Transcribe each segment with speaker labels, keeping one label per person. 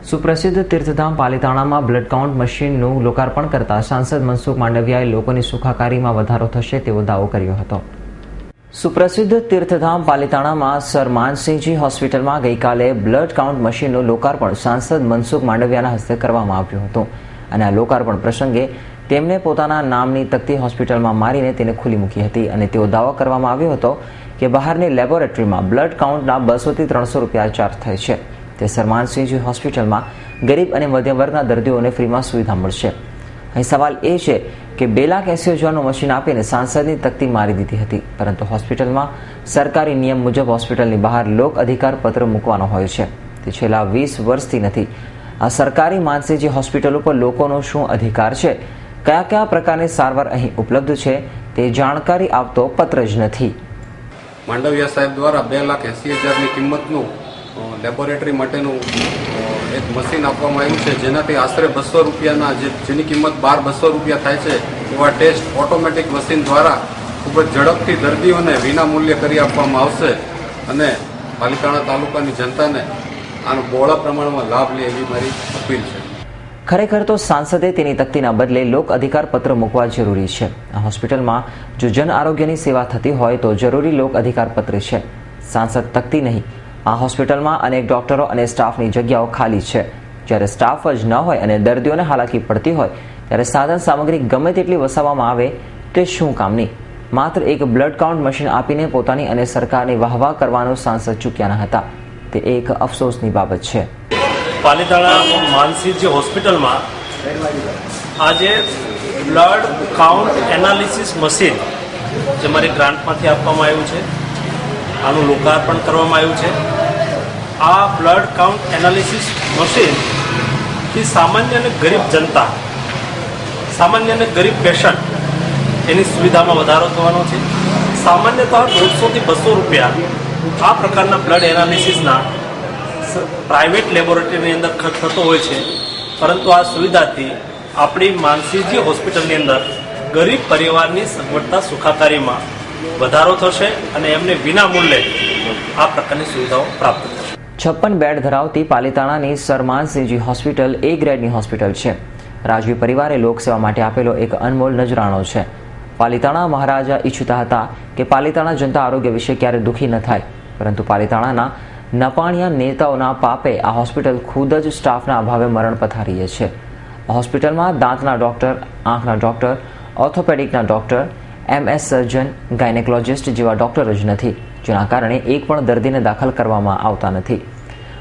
Speaker 1: સુપ્રસિદ્ધ તીર્થધામ પાલિતાણામાં blood count મશીનનું લોકાર્પણ કરતા સાંસદ મનસુખ માંડવિયાએ લોકોની સુખાકારીમાં વધારો થશે તેવો દાવો કર્યો હતો। સુપ્રસિદ્ધ તીર્થધામ પાલિતાણામાં સર માનસિંહજી હોસ્પિટલમાં ગઈકાલે બ્લડ કાઉન્ટ મશીનનું લોકાર્પણ સાંસદ મનસુખ માંડવિયાના હસ્તે કરવામાં આવ્યું હતું અને આ લોકાર્પણ પ્રસંગે તેમણે પોતાના નામની તકતી હોસ્પિટલમાં મારીને તેને ખુલ્લી મૂકી હતી અને તેવો દાવો કરવામાં આવ્યો હતો કે બહારની લેબોરેટરીમાં બ્લડ કાઉન્ટના 200 થી 300 રૂપિયા ચાર્જ થાય છે। તે સર માનસિંહજી હોસ્પિટલમાં ગરીબ અને મધ્યમ વર્ગના દર્દીઓને ફ્રીમાં સુવિધા મળશે। અહીં સવાલ એ છે કે 2,80,000નું મશીન આપીને સાંસદની તકતી મારી દીધી હતી, પરંતુ હોસ્પિટલમાં સરકારી નિયમ મુજબ હોસ્પિટલની બહાર લોક અધિકાર પત્ર મૂકવાનો હોય છે, તે છેલ્લા 20 વર્ષથી નથી। આ સરકારી માનસિંહજી હોસ્પિટલ ઉપર લોકોનો શું અધિકાર છે, કયા કયા પ્રકારની સારવાર અહીં ઉપલબ્ધ છે, તે જાણકારી આપતો પત્ર જ નથી।
Speaker 2: માંડવિયા સાહેબ દ્વારા 2,80,000ની કિંમતનું લેબોરેટરી માટેનું એક મશીન આપવામાં આવ્યું છે, જેનાથી આશરે 200 રૂપિયાના જેની કિંમત 200 રૂપિયા થાય છે એવા ટેસ્ટ ઓટોમેટિક મશીન દ્વારા ખૂબ જ ઝડપથી દર્દીઓને વિના મૂલ્યે કરી આપવામાં આવશે અને પાલિતાણા તાલુકાની જનતાને આનો બહોળા પ્રમાણમાં લાભ લે એવી મારી અપીલ છે।
Speaker 1: ખરેખર તો સાંસદે તેની તકતીના બદલે લોક અધિકાર પત્ર મૂકવા જરૂરી છે। આ હોસ્પિટલમાં જો જન આરોગ્યની સેવા થતી હોય તો જરૂરી લોક અધિકાર પત્ર છે, સાંસદ તકતી નહીં। આ હોસ્પિટલમાં અનેક ડોક્ટરો અને સ્ટાફની જગ્યાઓ ખાલી છે। જ્યારે સ્ટાફ જ ન હોય અને દર્દીઓને હાલાકી પડતી હોય ત્યારે સાધન સામગ્રી ગમે તેટલી વસાવવામાં આવે તે શું કામની? માત્ર એક બ્લડ કાઉન્ટ મશીન આપીને પોતાની અને સરકારની વાહવાહ કરવાનું સાંસદ ચૂક્યા ન હતા, તે એક અફસોસની બાબત છે।
Speaker 3: પાલિતાણા માનસિંહજી હોસ્પિટલમાં આજે બ્લડ કાઉન્ટ એનાલિસિસ મશીન જે મારી ગ્રાન્ટમાંથી આપવામાં આવ્યું છે, આનું લોકાર્પણ કરવામાં આવ્યું છે। આ બ્લડ કાઉન્ટ એનાલિસિસ મશીનથી સામાન્ય અને ગરીબ જનતા, સામાન્ય અને ગરીબ પેશન્ટ એની સુવિધામાં વધારો થવાનો છે। સામાન્યતઃ 150 થી 200 રૂપિયા આ પ્રકારના બ્લડ એનાલિસિસના પ્રાઇવેટ લેબોરેટરીની અંદર ખર્ચ થતો હોય છે, પરંતુ આ સુવિધાથી આપણી માનસિંહજી હોસ્પિટલની અંદર ગરીબ પરિવારની સગવડતા સુખાકારીમાં વધારો થશે અને એમને વિના મૂલ્યે આ પ્રકારની સુવિધાઓ પ્રાપ્ત થશે।
Speaker 1: 56 બેડ ધરાવતી પાલિતાણાની સર માનસિંહજી હોસ્પિટલ A ગ્રેડની હોસ્પિટલ છે। રાજવી પરિવારે લોકસેવા માટે આપેલો એક અનમોલ નજરાણો છે। પાલિતાણા મહારાજા ઈચ્છતા હતા કે પાલિતાણા જનતા આરોગ્ય વિશે ક્યારે દુઃખી ન થાય, પરંતુ પાલિતાણાના નપાણિયા નેતાઓના પાપે આ હોસ્પિટલ ખુદ જ સ્ટાફના અભાવે મરણ પથારીએ છે। આ હોસ્પિટલમાં દાંતના ડોક્ટર, આંખના ડોક્ટર, ઓર્થોપેડિકના ડોક્ટર, MS સર્જન, ગાયનેકોલોજિસ્ટ જેવા ડોક્ટર જ નથી, જેના કારણે એક પણ દર્દીને દાખલ કરવામાં આવતા નથી।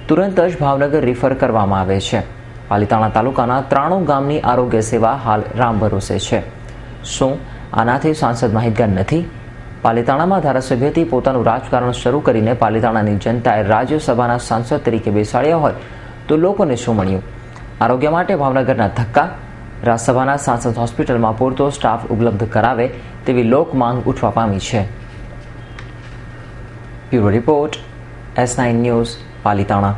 Speaker 1: તુરંત જ ભાવનગર રિફર કરવામાં આવે છે। પાલિતાણા તાલુકાના 93 ગામની આરોગ્ય સેવા હાલ રામ ભરોસે છે। શું આનાથી સાંસદ માહિતગાર નથી? પાલિતાણામાં ધારાસભ્યથી પોતાનું રાજકારણ શરૂ કરીને પાલિતાણાની જનતાએ રાજ્યસભાના સાંસદ તરીકે બેસાડ્યા હોય તો લોકોને શું મળ્યું? આરોગ્ય માટે ભાવનગરના ધક્કા? રાજ્યસભાના સાંસદ હોસ્પિટલમાં પૂરતો સ્ટાફ ઉપલબ્ધ કરાવે તેવી લોક માંગ ઉઠવા પામી છે। Bureau report, S9 news, Palitana.